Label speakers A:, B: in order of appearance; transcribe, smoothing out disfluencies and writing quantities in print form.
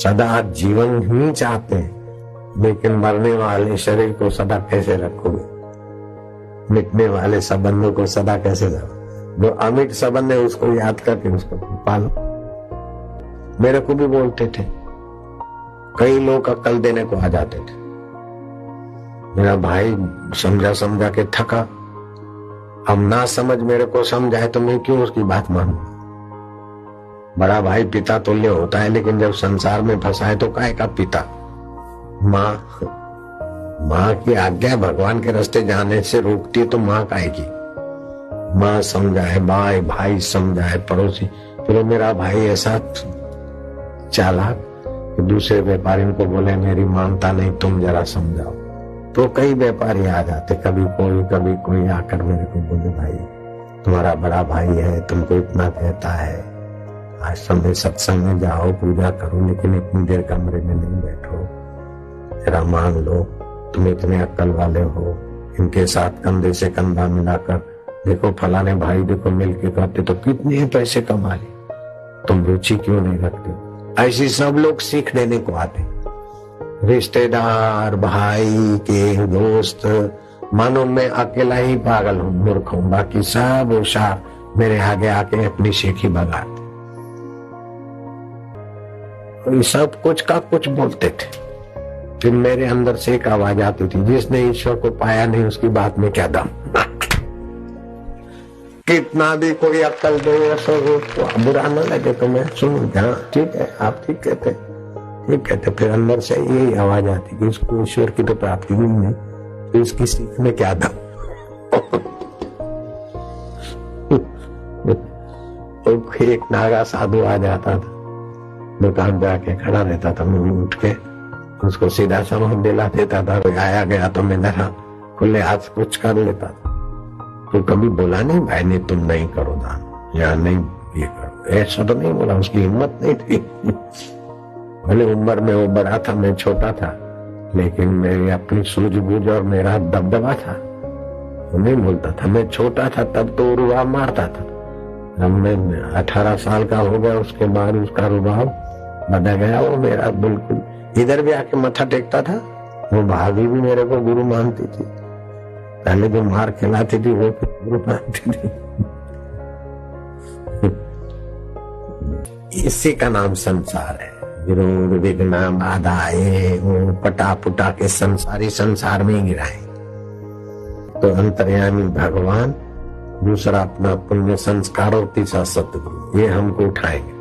A: सदा जीवन ही चाहते हैं, लेकिन मरने वाले शरीर को सदा कैसे रखोगे? मिटने वाले संबंधों को सदा कैसे रखोगे? जो अमिट संबंध है उसको याद करके उसको पालो। मेरे को भी बोलते थे, कई लोग अक्ल देने को आ जाते थे। मेरा भाई समझा समझा के थका, अब ना समझ मेरे को समझाए तो मैं क्यों उसकी बात मानूं? बड़ा भाई पिता तुल्य होता है, लेकिन जब संसार में फंसा है तो काहे का पिता? माँ की आज्ञा भगवान के रास्ते जाने से रोकती है तो माँ काहे की? माँ समझाए, भाई समझाए, पड़ोसी। फिर मेरा भाई ऐसा चालाक कि दूसरे व्यापारियों को बोले मेरी मानता नहीं, तुम जरा समझाओ। तो कई व्यापारी आ जाते, कभी कोई आकर मेरे को बोले भाई तुम्हारा बड़ा भाई है, तुमको इतना कहता है, आज समय सत्संग में जाओ, पूजा करो, लेकिन इतनी देर कमरे में नहीं बैठो, जरा मान लो तुम इतने अक्ल वाले हो, इनके साथ कंधे से कंधा मिलाकर देखो, फलाने भाई देखो मिलके करते तो कितने पैसे कमा ले, तुम रुचि क्यों नहीं रखते? ऐसी सब लोग सीख देने को आते, रिश्तेदार, भाई के दोस्त। मानो मैं अकेला ही पागल हूं, मूर्ख हूं, बाकी सब होशियार मेरे आगे आके अपनी शेखी भगाते। सब कुछ का कुछ बोलते थे। फिर मेरे अंदर से एक आवाज आती थी, जिसने ईश्वर को पाया नहीं उसकी बात में क्या दम। कितना भी कोई अक्ल दे तो बुरा न लगे तो मैं सुनूं, हाँ ठीक है, आप ठीक कहते, ठीक कहते। फिर अंदर से यही आवाज आती कि इसको ईश्वर की तो प्राप्ति हुई नहीं, तो इसकी सीख में क्या दम। तो एक नागा साधु आ जाता था, दुकान पे आके खड़ा रहता था, मैं उठ के उसको सीधा सामान दिला देता था। कोई आया गया तो मैं जरा खुले हाथ कुछ कर लेता था। तो कभी बोला नहीं भाई ने तुम नहीं करो दान या नहीं ये करो, ऐसा तो नहीं बोला, उसकी हिम्मत नहीं थी। भले उम्र में वो बड़ा था, मैं छोटा था, लेकिन मेरी अपनी सूझबूझ और मेरा दबदबा था, वो नहीं बोलता था। मैं छोटा था तब तो रुबाब मारता था, जब मैं 18 साल का हो गया उसके बाद उसका रुबाब बदल गया। वो मेरा बिल्कुल इधर भी आके मत्था टेकता था। वो भाभी भी मेरे को गुरु मानती थी, पहले जो मार खिलाती थी वो गुरु मानती थी। इसी का नाम संसार है। विरोध विघ्न बाधाएं वो पटा पुटा के संसार में ही गिराए। तो अंतर्यामी भगवान, दूसरा अपना पुण्य संस्कार और तीसरा सतगुरु, ये हमको उठाएंगे।